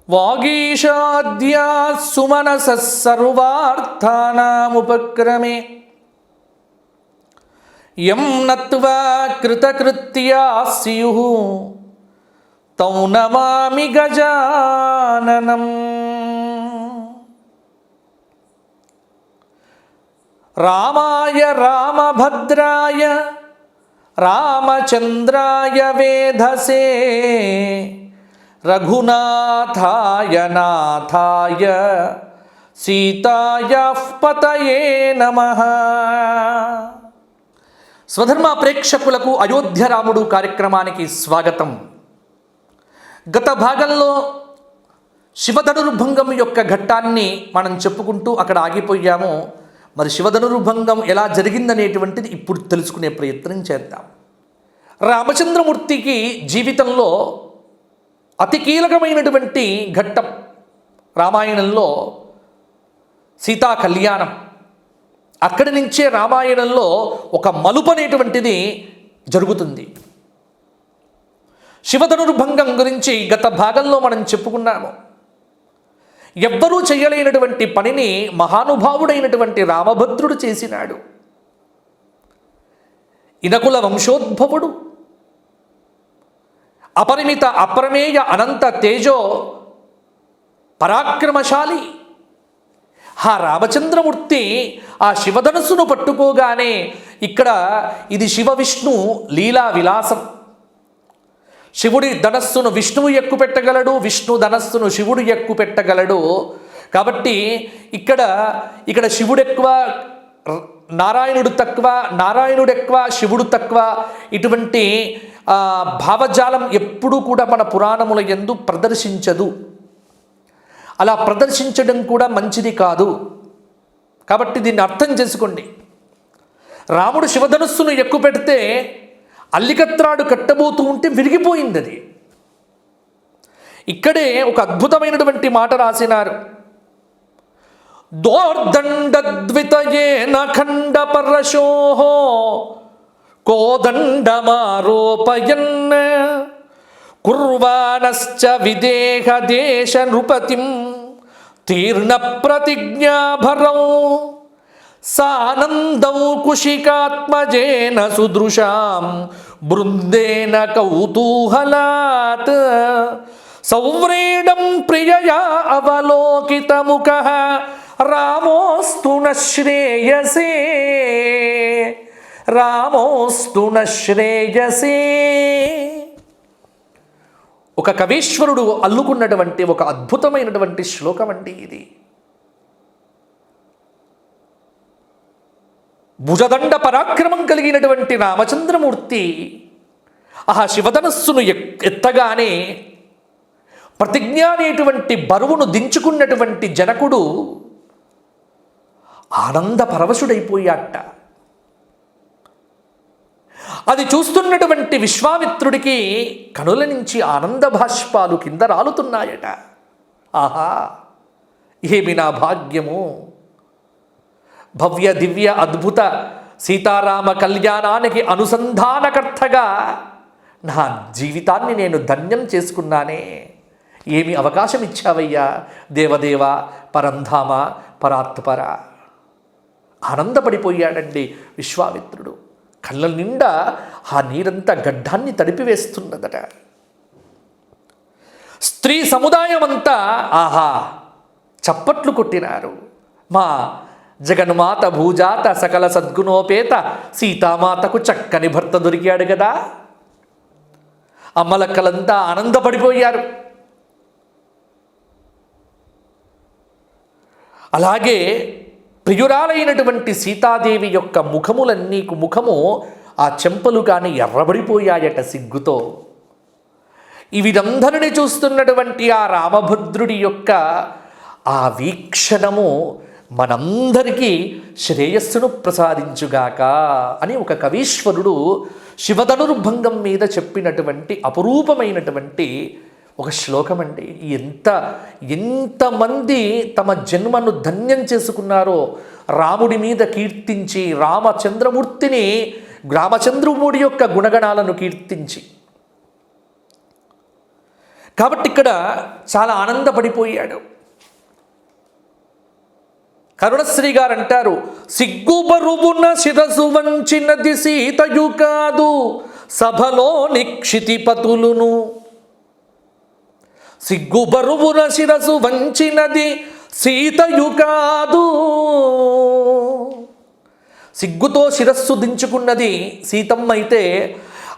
వాగీషాద్యా సుమనసః సర్వార్థానాముపక్రమే యం నత్వా కృతకృత్యాః స్యుః తం నమామి గజాననం. రామాయ రామభద్రాయ రామచంద్రాయ వేధసే రఘునాథాయ నాథాయ సీతాయాః పతయే నమః. స్వధర్మ ప్రేక్షకులకు అయోధ్య రాముడు కార్యక్రమానికి స్వాగతం. గత భాగంలో శివధనుర్భంగం యొక్క ఘట్టాన్ని మనం చెప్పుకుంటూ అక్కడ ఆగిపోయాము. మరి శివధనుర్భంగం ఎలా జరిగిందనేటువంటిది ఇప్పుడు తెలుసుకునే ప్రయత్నం చేద్దాం. రామచంద్రమూర్తికి జీవితంలో అతి కీలకమైనటువంటి ఘట్టం రామాయణంలో సీతా కళ్యాణం. అక్కడి నుంచే రామాయణంలో ఒక మలుపు అనేటువంటిది జరుగుతుంది. శివధనుర్భంగం గురించి గత భాగంలో మనం చెప్పుకున్నాము. ఎవ్వరూ చేయలేనటువంటి పనిని మహానుభావుడైనటువంటి రామభద్రుడు చేసినాడు. ఇనకుల వంశోద్భవుడు, అపరిమిత అప్రమేయ అనంత తేజో పరాక్రమశాలి ఆ రామచంద్రమూర్తి ఆ శివధనస్సును పట్టుకోగానే ఇక్కడ ఇది శివ విష్ణు లీలా విలాసం. శివుడి ధనస్సును విష్ణువు ఎక్కు పెట్టగలడు, విష్ణు ధనస్సును శివుడు ఎక్కు పెట్టగలడు. కాబట్టి ఇక్కడ శివుడు ఎక్కువ, నారాయణుడు తక్కువ, నారాయణుడు ఎక్కువ, శివుడు తక్కువ. ఇటువంటి భావజాలం ఎప్పుడూ కూడా మన పురాణముల యందు ప్రదర్శించదు. అలా ప్రదర్శించడం కూడా మంచిది కాదు. కాబట్టి దీన్ని అర్థం చేసుకోండి. రాముడు శివధనుస్సును ఎక్కువ పెడితే అల్లికత్రాడు కట్టబోతూ ఉంటే విరిగిపోయింది. అది ఇక్కడే ఒక అద్భుతమైనటువంటి మాట రాసినారు. దోర్దండద్వితయేన ఖండ పరశోః కోదండమారోపయన్ కుర్వాణశ్చ విదేహ దేశ నృపతిం తీర్ణ ప్రతిజ్ఞాభరౌ సానందౌ కుశికాత్మజేన సుదృశాం బృందేన కౌతూహలాత్ సౌవ్రీడం ప్రియయా అవలోకితముఖః రామోస్తు న శ్రేయసే, రామోస్తు న శ్రేయసే. ఒక కవీశ్వరుడు అల్లుకున్నటువంటి ఒక అద్భుతమైనటువంటి శ్లోకం అండి ఇది. భుజదండ పరాక్రమం కలిగినటువంటి రామచంద్రమూర్తి ఆ శివధనస్సును ఎత్తగానే ప్రతిజ్ఞ అనేటువంటి బరువును దించుకున్నటువంటి జనకుడు ఆనంద పరవశుడైపోయాట. అది చూస్తున్నటువంటి విశ్వామిత్రుడికి కనుల నుంచి ఆనంద భాష్పాలు కింద రాలుతున్నాయట. ఆహా, ఏమి నా భాగ్యము! భవ్య దివ్య అద్భుత సీతారామ కళ్యాణానికి అనుసంధానకర్తగా నా జీవితాన్ని నేను ధన్యం చేసుకున్నానే. ఏమి అవకాశం ఇచ్చావయ్యా దేవదేవ, పరంధామ, పరాత్పర. ఆనందపడిపోయాడండి విశ్వామిత్రుడు. కళ్ళ నిండా ఆ నీరంతా గడ్డాన్ని తడిపివేస్తున్నదట. స్త్రీ సముదాయం అంతా ఆహా చప్పట్లు కొట్టినారు. మా జగన్మాత భూజాత సకల సద్గుణోపేత సీతామాతకు చక్కని భర్త దొరికాడు కదా. అమ్మలక్కలంతా ఆనందపడిపోయారు. అలాగే ప్రియురాలైనటువంటి సీతాదేవి యొక్క ముఖము ఆ చెంపలు కానీ ఎర్రబడిపోయాయట సిగ్గుతో. ఈ వీరందరిని చూస్తున్నటువంటి ఆ రామభద్రుడి యొక్క ఆ వీక్షణము మనందరికీ శ్రేయస్సును ప్రసాదించుగాక అని ఒక కవీశ్వరుడు శివధనుర్భంగం మీద చెప్పినటువంటి అపురూపమైనటువంటి ఒక శ్లోకం అండి. ఎంతమంది తమ జన్మను ధన్యం చేసుకున్నారో రాముడి మీద కీర్తించి రామచంద్రమూర్తి యొక్క గుణగణాలను కీర్తించి, కాబట్టి ఇక్కడ చాలా ఆనందపడిపోయాడు. కరుణశ్రీ గారు అంటారు, సిగ్గుబరువున శిరసు వంచినది సీతయు కాదు సభలో నిక్షితిపతులును. సిగ్గుబరువున శిరసు వంచినది సీతయు కాదు. సిగ్గుతో శిరస్సు దించుకున్నది సీతమ్మ అయితే,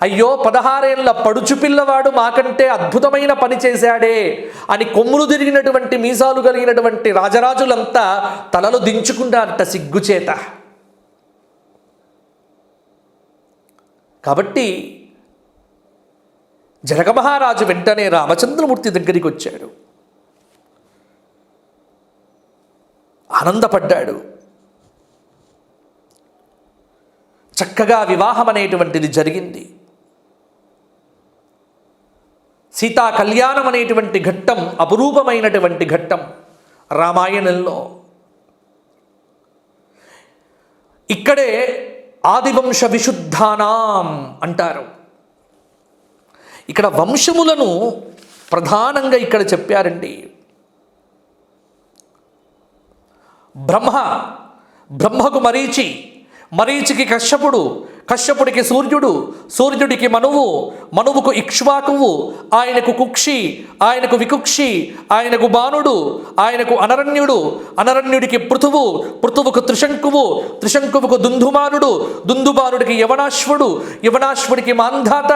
అయ్యో 16 ఏళ్ల పడుచు పిల్లవాడు మాకంటే అద్భుతమైన పని చేశాడే అని కొమ్ములు తిరిగినటువంటి మీసాలు కలిగినటువంటి రాజరాజులంతా తలలు దించుకున్నారట సిగ్గుచేత. కాబట్టి జనక మహారాజు వెంటనే రామచంద్రమూర్తి దగ్గరికి వచ్చాడు, ఆనందపడ్డాడు. చక్కగా వివాహం అనేటువంటిది జరిగింది. సీతా కళ్యాణం అనేటువంటి ఘట్టం అపురూపమైనటువంటి ఘట్టం రామాయణంలో. ఇక్కడే ఆదివంశ విశుద్ధానాం అంటారు. ఇక్కడ వంశములను ప్రధానంగా ఇక్కడ చెప్పారండి. బ్రహ్మకు మరీచి, మరీచికి కశ్యపుడు, కశ్యపుడికి సూర్యుడు, సూర్యుడికి మనువు, మనువుకు ఇక్ష్వాకువు, ఆయనకు కుక్షి, ఆయనకు వికుక్షి, ఆయనకు బాణుడు, ఆయనకు అనరణ్యుడు, అనరణ్యుడికి పృథువు, పృథువుకు త్రిశంకువు, త్రిశంకువుకు దుందుమానుడు, దుందుమానుడికి యవనాశ్వుడు, యవనాశ్వుడికి మాంధాత,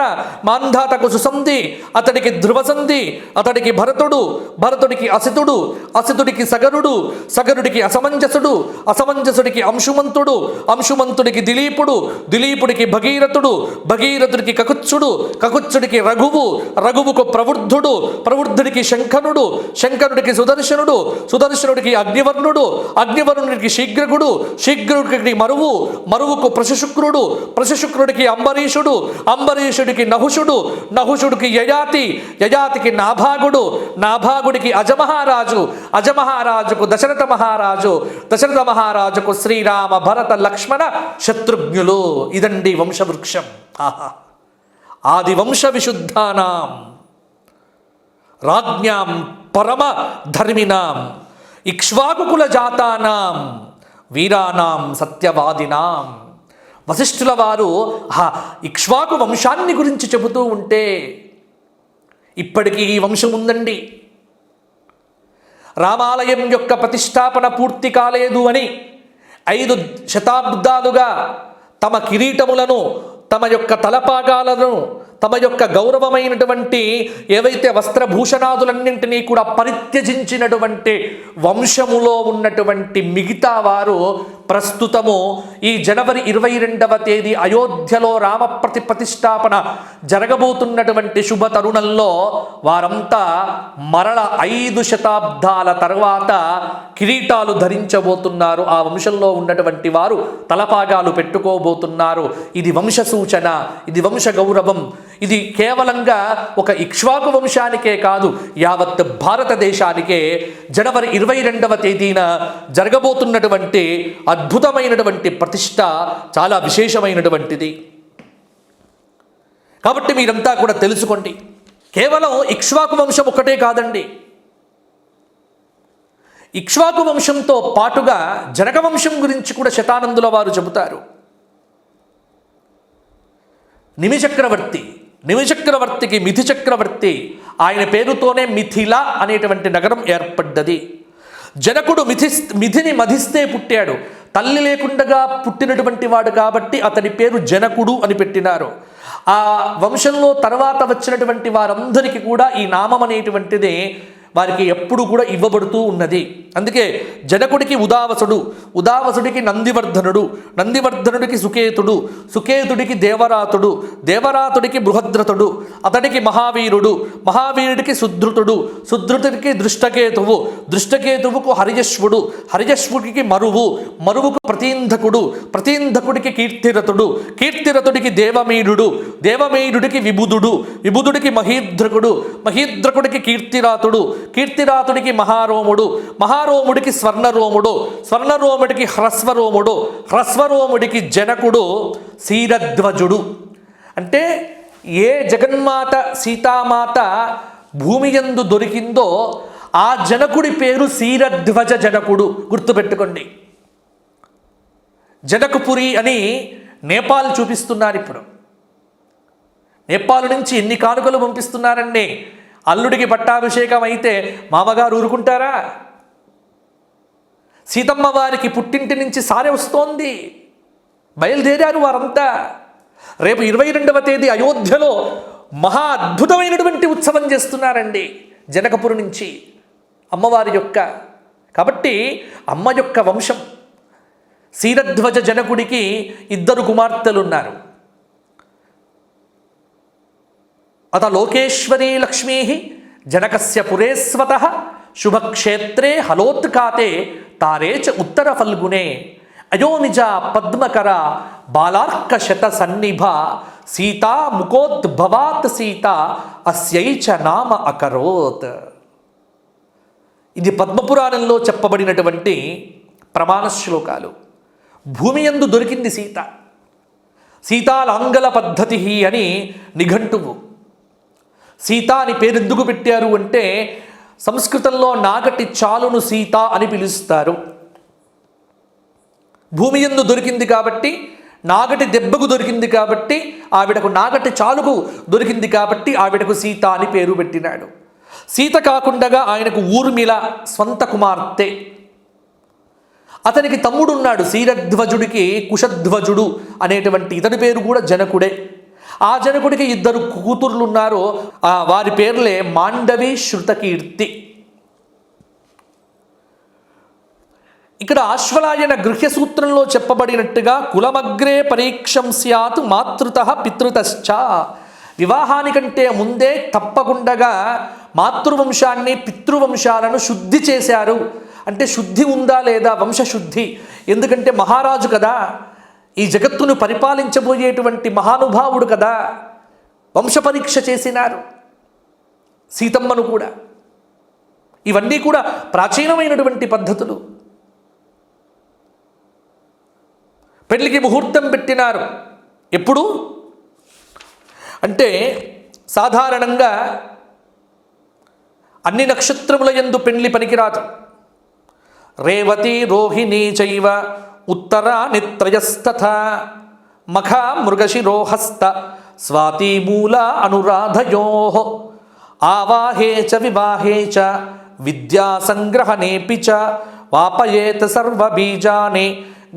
మాంధాతకు సుసంధి, అతడికి ధ్రువసంధి, అతడికి భరతుడు, భరతుడికి అసితుడు, అసితుడికి సగరుడు, సగరుడికి అసమంజసుడు, అసమంజసుడికి అంశుమంతుడు, అంశుమంతుడికి దిలీపుడు, దిలీపుడికి భగీరథుడు, భగీరథుడికి కకుత్సుడు, కకుత్సుడికి రఘువు, రఘువుకు ప్రవృద్ధుడు, ప్రవృద్ధుడికి శంఖనుడు, శంకరుడికి సుదర్శనుడు, సుదర్శనుడికి అగ్నివర్ణుడు, అగ్నివర్ణుడికి శీఘ్రకుడు, శీఘ్రుడికి మరువు, మరువుకు ప్రశశుక్రుడు, ప్రశశుక్రుడికి అంబరీషుడు, అంబరీషుడికి నహుషుడు, నహుషుడికి యయాతి, యయాతికి నాభాగుడు, నాభాగుడికి అజమహారాజు, అజమహారాజుకు దశరథ మహారాజు, దశరథ మహారాజుకు శ్రీరామ భరత లక్ష్మణ శత్రుఘ్నులు. ఇదండి వంశవృక్షం. ఆదివంశ విశుద్ధానాం రాజ్ఞాం పరమ ధర్మినాం ఇక్ష్వాకుకుల జాతానాం వీరానాం సత్యవాదినాం. వశిష్ఠుల వారు ఇక్ష్వాకు వంశాన్ని గురించి చెబుతూ ఉంటే, ఇప్పటికీ ఈ వంశం ఉందండి. రామాలయం యొక్క ప్రతిష్టాపన పూర్తి కాలేదు అని 5 శతాబ్దాలుగా తమ కిరీటములను, తమ యొక్క తలపాగాలను, తమ యొక్క గౌరవమైనటువంటి ఏవైతే వస్త్రభూషణాదులన్నింటినీ కూడా పరిత్యజించినటువంటి వంశములో ఉన్నటువంటి మిగతా వారు ప్రస్తుతము ఈ జనవరి 22వ తేదీ అయోధ్యలో రామ ప్రతిష్టాపన జరగబోతున్నటువంటి శుభ తరుణంలో వారంతా మరల 5 శతాబ్దాల తర్వాత కిరీటాలు ధరించబోతున్నారు. ఆ వంశంలో ఉన్నటువంటి వారు తలపాగాలు పెట్టుకోబోతున్నారు. ఇది వంశ సూచన, ఇది వంశ గౌరవం. ఇది కేవలంగా ఒక ఇక్ష్వాకు వంశానికే కాదు, యావత్ భారతదేశానికే జనవరి 22వ తేదీన జరగబోతున్నటువంటి అద్భుతమైనటువంటి ప్రతిష్ట చాలా విశేషమైనటువంటిది. కాబట్టి మీరంతా కూడా తెలుసుకోండి, కేవలం ఇక్ష్వాకు వంశం ఒకటే కాదండి. ఇక్ష్వాకు వంశంతో పాటుగా జనక వంశం గురించి కూడా శతానందుల వారు చెబుతారు. నిమిచక్రవర్తికి మిథి చక్రవర్తి, ఆయన పేరుతోనే మిథిల అనేటువంటి నగరం ఏర్పడ్డది. జనకుడు మిథిని మధిస్తే పుట్టాడు. తల్లి లేకుండా పుట్టినటువంటి వాడు కాబట్టి అతని పేరు జనకుడు అని పెట్టినారు. ఆ వంశంలో తర్వాత వచ్చినటువంటి వారందరికీ కూడా ఈ నామం అనేటువంటిది వారికి ఎప్పుడు కూడా ఇవ్వబడుతూ ఉన్నది. అందుకే జనకుడికి ఉదావసుడు, ఉదావసుడికి నందివర్ధనుడు, నందివర్ధనుడికి సుకేతుడు, సుకేతుడికి దేవరాతుడు, దేవరాతుడికి బృహద్రథుడు, అతడికి మహావీరుడు, మహావీరుడికి సుధృతుడు, సుధృతుడికి దృష్టకేతువు, దృష్టకేతువుకు హరిజశ్వుడు, హరిజశ్వుడికి మరువు, మరువుకు ప్రతీంధకుడు, ప్రతీంధకుడికి కీర్తిరథుడు, కీర్తిరథుడికి దేవమీరుడు, దేవమీరుడికి విబుధుడు, విబుధుడికి మహీద్రకుడు, మహీద్రకుడికి కీర్తిరాతుడు, కీర్తిరాతుడికి మహారోముడు, మహారోముడికి స్వర్ణరోముడు, స్వర్ణరోముడికి హ్రస్వరోముడు, హ్రస్వరోముడికి జనకుడు శీరధ్వజుడు. అంటే ఏ జగన్మాత సీతామాత భూమి యందు దొరికిందో ఆ జనకుడి పేరు శీరధ్వజ జనకుడు. గుర్తుపెట్టుకోండి. జనకపురి అని నేపాల్ చూపిస్తున్నారు. ఇప్పుడు నేపాల్ నుంచి ఎన్ని కానుకలు పంపిస్తున్నారండి. అల్లుడికి పట్టాభిషేకం అయితే మామగారు ఊరుకుంటారా? సీతమ్మ వారికి పుట్టింటి నుంచి సారె వస్తోంది, బయలుదేరారు వారంతా. రేపు 22వ తేదీ అయోధ్యలో మహా అద్భుతమైనటువంటి ఉత్సవం చేస్తున్నారండి జనకపురి నుంచి అమ్మవారి యొక్క. కాబట్టి అమ్మ యొక్క వంశం. శీరధ్వజ జనకుడికి 2 కుమార్తెలున్నారు. అత లోకేశ్వరీ లక్ష్మీ జనకస్య పురేస్వతః శుభక్షేత్రే హలోత్కాతే తారే చ ఉత్తర ఫల్గునే అయోనిజ పద్మకర బాలార్క శత సన్నిభ సీతా ముఖోద్భవాత్ సీత అస్యై చ నామ అకరోత్. ఇది పద్మపురాణంలో చెప్పబడినటువంటి ప్రమాణ శ్లోకాలు. భూమి యందు దొరికింది సీత. సీతాలాంగల పద్ధతి అని నిఘంటువు. సీత అని పేరెందుకు పెట్టారు అంటే సంస్కృతంలో నాగటి చాలును సీత అని పిలుస్తారు. భూమి యందు దొరికింది కాబట్టి, నాగటి దెబ్బకు దొరికింది కాబట్టి, ఆవిడకు నాగటి చాలుకు దొరికింది కాబట్టి ఆవిడకు సీత అని పేరు పెట్టినాడు. సీత కాకుండా ఆయనకు ఊర్మిళ స్వంత కుమార్తె. అతనికి తమ్ముడున్నాడు శీరధ్వజుడికి కుశధ్వజుడు అనేటువంటి ఇతని పేరు కూడా జనకుడే. ఆ జనకుడికి 2 కూతుర్లు ఉన్నారు. వారి పేర్లే మాండవి శృతకీర్తి. ఇక్కడ ఆశ్వలాయన గృహ్య సూత్రంలో చెప్పబడినట్టుగా కులమగ్రే పరీక్షం స్యాత్ మాతృతః పితృతశ్చ. వివాహానికంటే ముందే తప్పకుండా మాతృవంశాన్ని పితృవంశాలను శుద్ధి చేశారు. అంటే శుద్ధి ఉందా లేదా, వంశశుద్ధి. ఎందుకంటే మహారాజు కదా, ఈ జగత్తును పరిపాలించబోయేటువంటి మహానుభావుడు కదా, వంశ పరీక్ష చేసినారు సీతమ్మను కూడా. ఇవన్నీ కూడా ప్రాచీనమైనటువంటి పద్ధతులు. పెళ్లికి ముహూర్తం పెట్టినారు. ఎప్పుడు అంటే సాధారణంగా అన్ని నక్షత్రముల యందు పెళ్లి పనికిరాదు. రేవతి రోహిణీ చైవ ఉత్తరాని త్రయస్తథా మఖ మృగశిరోహస్త స్వాతి మూల అనురాధయోః ఆవాహే చ వివాహే చ విద్యా సంగ్రహణేపి చ వాపయేత సర్వబీజాని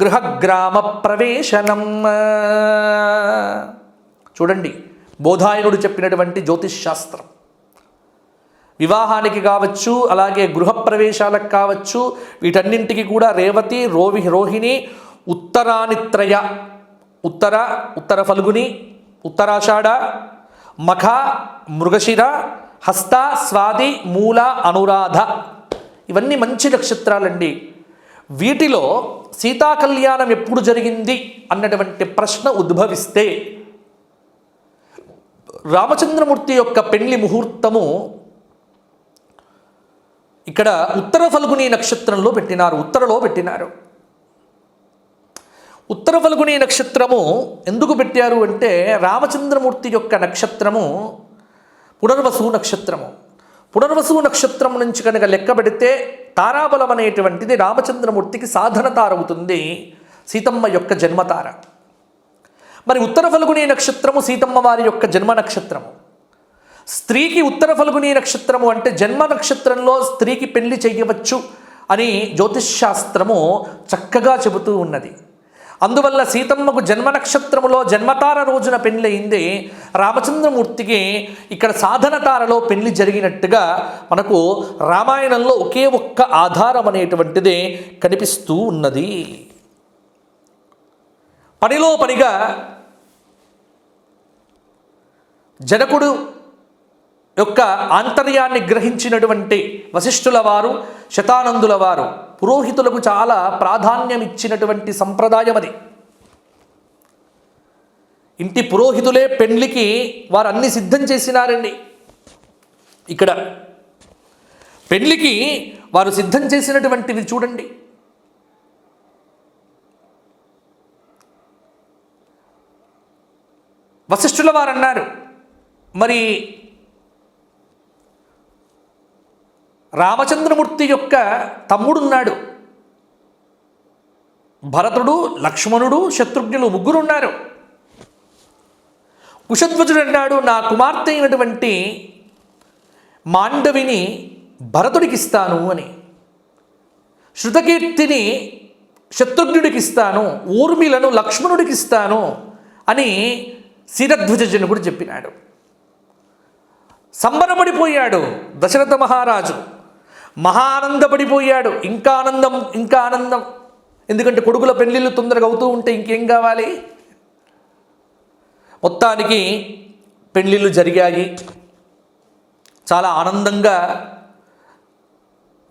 గృహగ్రామ ప్రవేశనం. చూడండి, బోధాయనుడు చెప్పినటువంటి జ్యోతిష్ శాస్త్రం. వివాహానికి కావచ్చు, అలాగే గృహప్రవేశాలకు కావచ్చు, వీటన్నింటికి కూడా రేవతి రోహిణి ఉత్తరానిత్రయ, ఉత్తర ఫల్గుని, ఉత్తరాషాఢ, మఖ మృగశిర, హస్త స్వాతి మూల అనురాధ, ఇవన్నీ మంచి నక్షత్రాలండి. వీటిలో సీతా కళ్యాణం ఎప్పుడు జరిగింది అన్నటువంటి ప్రశ్న ఉద్భవిస్తే రామచంద్రమూర్తి యొక్క పెళ్లి ముహూర్తము ఇక్కడ ఉత్తర ఫల్గుని నక్షత్రంలో పెట్టినారు, ఉత్తరలో పెట్టినారు. ఉత్తర ఫల్గుని నక్షత్రము ఎందుకు పెట్టారు అంటే రామచంద్రమూర్తి యొక్క నక్షత్రము పునర్వసు నక్షత్రము. పునర్వసు నక్షత్రం నుంచి కనుక లెక్క పెడితే తారాబలం అనేటువంటిది రామచంద్రమూర్తికి సాధన తార అవుతుంది, సీతమ్మ యొక్క జన్మతార. మరి ఉత్తర ఫల్గుని నక్షత్రము సీతమ్మ వారి యొక్క జన్మ నక్షత్రము. స్త్రీకి ఉత్తర ఫల్గుని నక్షత్రము అంటే జన్మ నక్షత్రంలో స్త్రీకి పెళ్లి చేయవచ్చు అని జ్యోతిష్శాస్త్రము చక్కగా చెబుతూ ఉన్నది. అందువల్ల సీతమ్మకు జన్మ నక్షత్రములో జన్మతార రోజున పెళ్లి అయింది. రామచంద్రమూర్తికి ఇక్కడ సాధన తారలో పెళ్లి జరిగినట్టుగా మనకు రామాయణంలో ఒకే ఒక్క ఆధారం అనేటువంటిది కనిపిస్తూ ఉన్నది. పనిలో పనిగా జనకుడు యొక్క ఆంతర్యాన్ని గ్రహించినటువంటి వశిష్ఠుల వారు, శతానందుల వారు పురోహితులకు చాలా ప్రాధాన్యం ఇచ్చినటువంటి సంప్రదాయం అది. ఇంటి పురోహితులే పెళ్లికి వారు అన్ని సిద్ధం చేసినారండి. ఇక్కడ పెళ్లికి వారు సిద్ధం చేసినటువంటివి చూడండి. వశిష్ఠుల వారు అన్నారు, మరి రామచంద్రమూర్తి యొక్క తమ్ముడున్నాడు, భరతుడు, లక్ష్మణుడు, శత్రుఘ్నులు ముగ్గురు ఉన్నారు. కుశధ్వజుడు అన్నాడు, నా కుమార్తె అయినటువంటి మాండవిని భరతుడికి ఇస్తాను అని, శృతకీర్తిని శత్రుఘ్నుడికి ఇస్తాను, ఊర్మిలను లక్ష్మణుడికి ఇస్తాను అని శిరధ్వజనుడు చెప్పినాడు. సంబరపడిపోయాడు దశరథ మహారాజు, మహా ఆనందపడిపోయాడు. ఇంకా ఆనందం, ఇంకా ఆనందం. ఎందుకంటే కొడుకుల పెళ్ళిళ్ళు తొందరగా అవుతూ ఉంటే ఇంకేం కావాలి. మొత్తానికి పెళ్ళిళ్ళు జరిగాయి. చాలా ఆనందంగా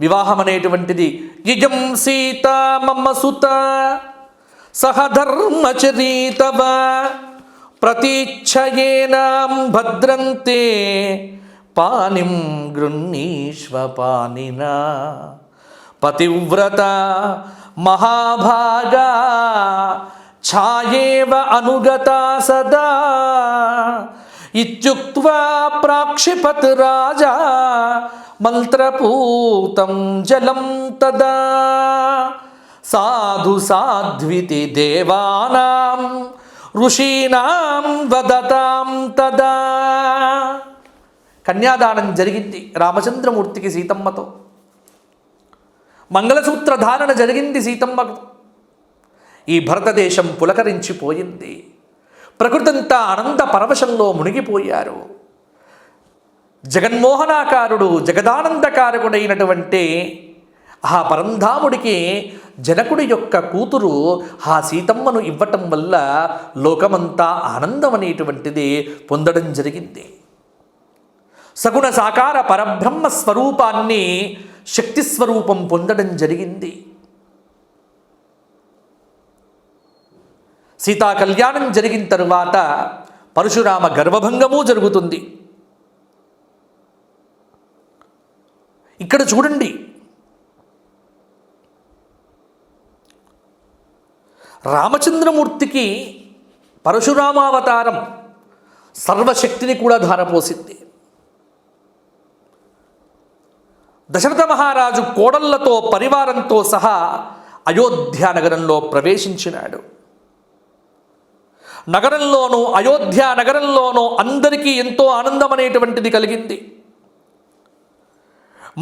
వివాహం అనేటువంటిది. యుజం సీత మమ సుత సహధర్మచరీతవ ప్రతీచ్ఛయేనాం భద్రంతే పానిం గృహీష్వ పానినా పతివ్రత మహాభాగా ఛాయేవ అనుగతా సదా ఇత్యుక్త్వా ప్రాక్షిపత్ రాజా మంత్రపూతం జలం తదా సాధు సాధ్వితి దేవానాం ఋషీణాం వదతాం తదా. కన్యాదానం జరిగింది రామచంద్రమూర్తికి సీతమ్మతో. మంగళసూత్ర ధారణ జరిగింది సీతమ్మకు. ఈ భారతదేశం పులకరించిపోయింది. ప్రకృతంతా ఆనంద పరవశంలో మునిగిపోయారు. జగన్మోహనాకారుడు, జగదానందకారకుడైనటువంటి ఆ పరంధాముడికి జనకుడి యొక్క కూతురు ఆ సీతమ్మను ఇవ్వటం వల్ల లోకమంతా ఆనందం అనేటువంటిది పొందడం జరిగింది. సగుణ సాకార పరబ్రహ్మ స్వరూపాన్ని, శక్తి స్వరూపం పొందడం జరిగింది. సీతా కళ్యాణం జరిగిన తరువాత పరశురామ గర్భభంగము జరుగుతుంది. ఇక్కడ చూడండి, రామచంద్రమూర్తికి పరశురామావతారం సర్వశక్తిని కూడా ధారపోసింది. దశరథ మహారాజు కోడళ్లతో పరివారంతో సహా అయోధ్య నగరంలో ప్రవేశించినాడు. నగరంలోనూ, అయోధ్య నగరంలోనూ అందరికీ ఎంతో ఆనందం అనేటువంటిది కలిగింది.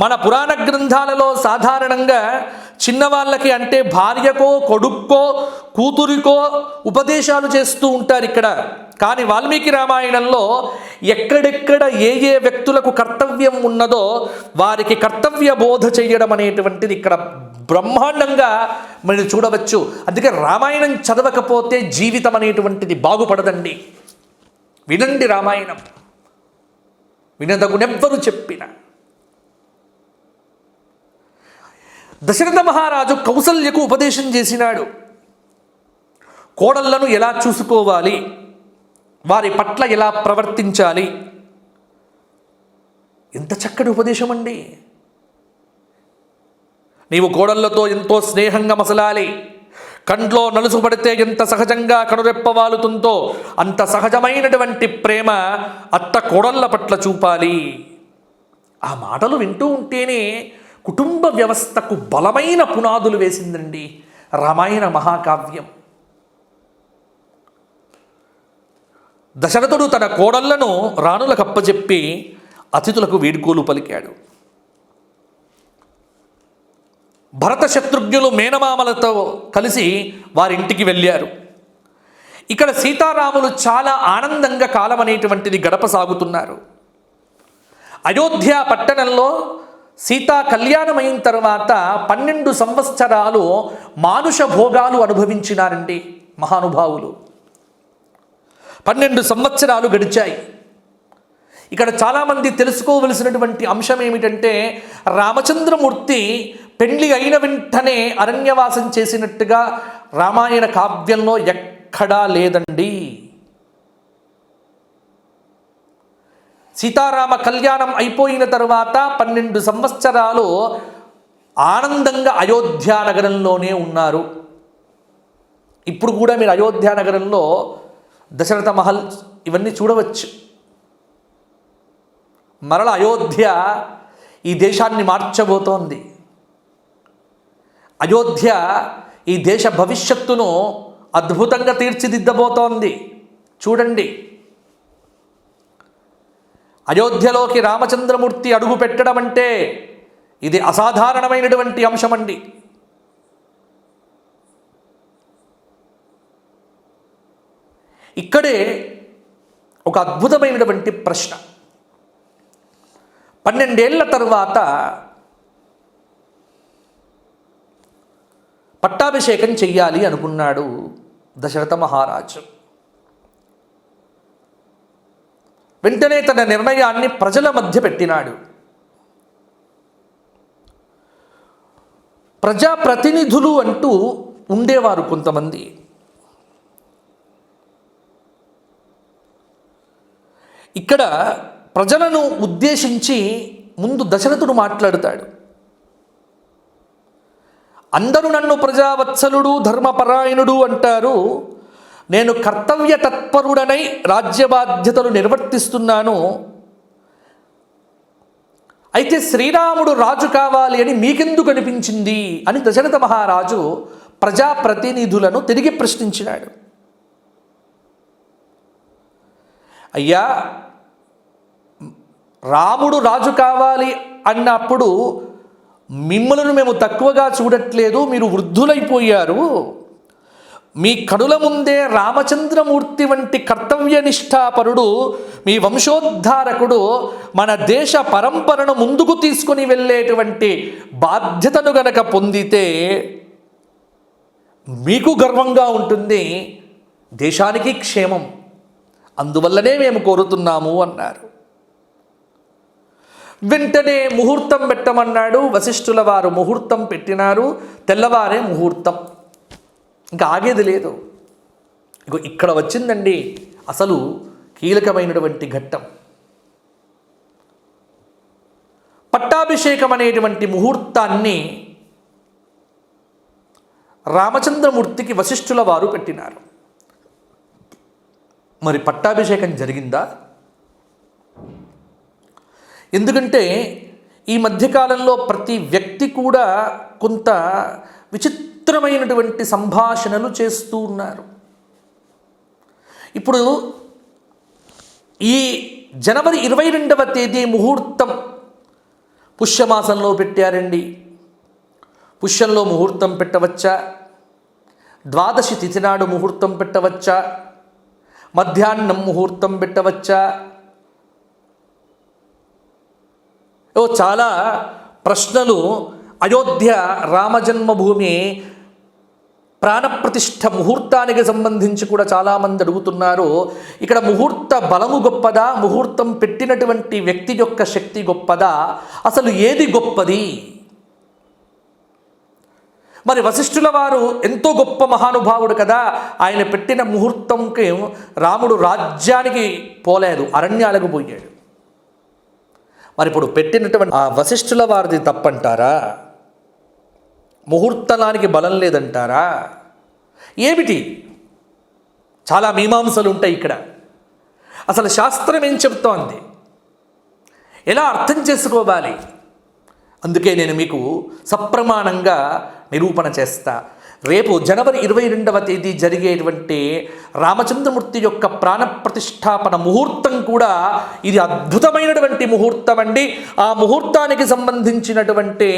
మన పురాణ గ్రంథాలలో సాధారణంగా చిన్నవాళ్ళకి అంటే భార్యకో, కొడుక్కో, కూతురికో ఉపదేశాలు చేస్తూ ఉంటారు ఇక్కడ. కానీ వాల్మీకి రామాయణంలో ఎక్కడెక్కడ ఏ ఏ వ్యక్తులకు కర్తవ్యం ఉన్నదో వారికి కర్తవ్య బోధ చేయడం అనేటువంటిది ఇక్కడ బ్రహ్మాండంగా మీరు చూడవచ్చు. అందుకే రామాయణం చదవకపోతే జీవితం అనేటువంటిది బాగుపడదండి. వినండి రామాయణం, వినదగునెవ్వరు చెప్పిన. దశరథ మహారాజు కౌసల్యకు ఉపదేశం చేసినాడు. కోడళ్లను ఎలా చూసుకోవాలి, వారి పట్ల ఎలా ప్రవర్తించాలి. ఎంత చక్కటి ఉపదేశం అండి. నీవు కోడళ్లతో ఎంతో స్నేహంగా మసలాలి. కంట్లో నలుసు పడితే ఎంత సహజంగా కనురెప్పవాలుతుందో అంత సహజమైనటువంటి ప్రేమ అత్త కోడళ్ల పట్ల చూపాలి. ఆ మాటలు వింటూ ఉంటేనే కుటుంబ వ్యవస్థకు బలమైన పునాదులు వేసిందండి రామాయణ మహాకావ్యం. దశరథుడు తన కోడళ్లను రాణులకు అప్పచెప్పి అతిథులకు వీడ్కోలు పలికాడు. భరత శత్రుఘ్నులు మేనమామలతో కలిసి వారింటికి వెళ్ళారు. ఇక్కడ సీతారాములు చాలా ఆనందంగా కాలం అనేటువంటిది గడప సాగుతున్నారు. అయోధ్య పట్టణంలో సీతా కళ్యాణమైన తర్వాత 12 సంవత్సరాలు మానుష భోగాలు అనుభవించినారండి మహానుభావులు. 12 సంవత్సరాలు గడిచాయి. ఇక్కడ చాలామంది తెలుసుకోవలసినటువంటి అంశం ఏమిటంటే, రామచంద్రమూర్తి పెండ్లి అయిన వెంటనే అరణ్యవాసం చేసినట్టుగా రామాయణ కావ్యంలో ఎక్కడా లేదండి. సీతారామ కళ్యాణం అయిపోయిన తరువాత 12 సంవత్సరాలు ఆనందంగా అయోధ్య నగరంలోనే ఉన్నారు. ఇప్పుడు కూడా మీరు అయోధ్య నగరంలో దశరథ మహల్ ఇవన్నీ చూడవచ్చు. మరల అయోధ్య ఈ దేశాన్ని మార్చబోతోంది. అయోధ్య ఈ దేశ భవిష్యత్తును అద్భుతంగా తీర్చిదిద్దబోతోంది. చూడండి, అయోధ్యలోకి రామచంద్రమూర్తి అడుగు పెట్టడం అంటే ఇది అసాధారణమైనటువంటి అంశమండి. ఇక్కడే ఒక అద్భుతమైనటువంటి ప్రశ్న. 12 ఏళ్ల తరువాత పట్టాభిషేకం చెయ్యాలి అనుకున్నాడు దశరథ మహారాజు. వెంటనే తన నిర్ణయాన్ని ప్రజల మధ్య పెట్టినాడు. ప్రజాప్రతినిధులు అంటూ ఉండేవారు కొంతమంది. ఇక్కడ ప్రజలను ఉద్దేశించి ముందు దశరథుడు మాట్లాడుతాడు. అందరూ నన్ను ప్రజావత్సలుడు, ధర్మపరాయణుడు అంటారు. నేను కర్తవ్య తత్పరుడనై రాజ్య బాధ్యతలు నిర్వర్తిస్తున్నాను. అయితే శ్రీరాముడు రాజు కావాలి అని మీకెందుకు అనిపించింది అని దశరథ మహారాజు ప్రజాప్రతినిధులను తిరిగి ప్రశ్నించినాడు. అయ్యా, రాముడు రాజు కావాలి అన్నప్పుడు మిమ్మల్ని మేము తక్కువగా చూడట్లేదు. మీరు వృద్ధులైపోయారు. మీ కనుల ముందే రామచంద్రమూర్తి వంటి కర్తవ్యనిష్టాపరుడు, మీ వంశోద్ధారకుడు మన దేశ పరంపరను ముందుకు తీసుకొని వెళ్ళేటువంటి బాధ్యతను గనక పొందితే మీకు గర్వంగా ఉంటుంది, దేశానికి క్షేమం. అందువల్లనే మేము కోరుతున్నాము అన్నారు. వెంటనే ముహూర్తం పెట్టమన్నాడు. వశిష్ఠుల వారు ముహూర్తం పెట్టినారు. తెల్లవారే ముహూర్తం. ఇంకా ఆగేది లేదు. ఇగో ఇక్కడ వచ్చిందండి అసలు కీలకమైనటువంటి ఘట్టం. పట్టాభిషేకం అనేటువంటి ముహూర్తాన్ని రామచంద్రమూర్తికి వశిష్ఠుల వారు పెట్టినారు. మరి పట్టాభిషేకం జరిగిందా? ఎందుకంటే ఈ మధ్యకాలంలో ప్రతి వ్యక్తి కూడా కొంత విచిత్రమైనటువంటి సంభాషణలు చేస్తూ ఉన్నారు. ఇప్పుడు ఈ జనవరి 22వ తేదీ ముహూర్తం పుష్యమాసంలో పెట్టారండి. పుష్యంలో ముహూర్తం పెట్టవచ్చా? ద్వాదశి తిథి నాడు ముహూర్తం పెట్టవచ్చా? మధ్యాహ్నం ముహూర్తం పెట్టవచ్చా? చాలా ప్రశ్నలు అయోధ్య రామజన్మభూమి ప్రాణప్రతిష్ఠ ముహూర్తానికి సంబంధించి కూడా చాలామంది అడుగుతున్నారు. ఇక్కడ ముహూర్త బలము గొప్పదా, ముహూర్తం పెట్టినటువంటి వ్యక్తి యొక్క శక్తి గొప్పదా, అసలు ఏది గొప్పది? మరి వశిష్ఠుల వారు ఎంతో గొప్ప మహానుభావుడు కదా, ఆయన పెట్టిన ముహూర్తంకి రాముడు రాజ్యానికి పోలేదు, అరణ్యాలకు పోయాడు. మరి ఇప్పుడు పెట్టినటువంటి ఆ వశిష్ఠుల వారిది తప్పంటారా? ముహూర్తానికి బలం లేదంటారా? ఏమిటి? చాలా మీమాంసలు ఉంటాయి ఇక్కడ. అసలు శాస్త్రం ఏం చెప్తోంది, ఎలా అర్థం చేసుకోవాలి? అందుకే నేను మీకు సప్రమాణంగా నిరూపణ చేస్తా. రేపు జనవరి 22వ తేదీ జరిగేటువంటి రామచంద్రమూర్తి యొక్క ప్రాణప్రతిష్ఠాపన ముహూర్తం కూడా ఇది అద్భుతమైనటువంటి ముహూర్తం అండి. ఆ ముహూర్తానికి సంబంధించినటువంటి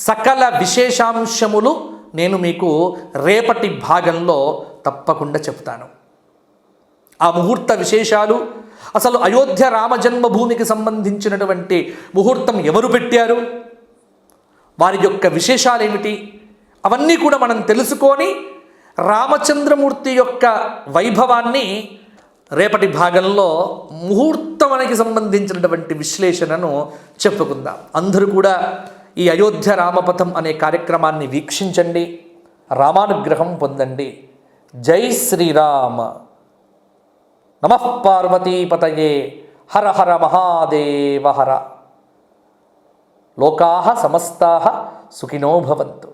సకల విశేషాంశములు నేను మీకు రేపటి భాగంలో తప్పకుండా చెప్తాను. ఆ ముహూర్త విశేషాలు, అసలు అయోధ్య రామజన్మభూమికి సంబంధించినటువంటి ముహూర్తం ఎవరు పెట్టారు, వారి యొక్క విశేషాలు ఏమిటి, అవన్నీ కూడా మనం తెలుసుకొని రామచంద్రమూర్తి యొక్క వైభవాన్ని రేపటి భాగంలో ముహూర్తానికి సంబంధించినటువంటి విశ్లేషణను చెప్పుకుందాం. అందరూ కూడా ఈ అయోధ్య రామపథం అనే కార్యక్రమాన్ని వీక్షించండి, రామానుగ్రహం పొందండి. జై శ్రీరామ. నమః పార్వతీపతయే. హర హర మహాదేవ హర. లోకాః సమస్తాః సుఖినో భవంతు.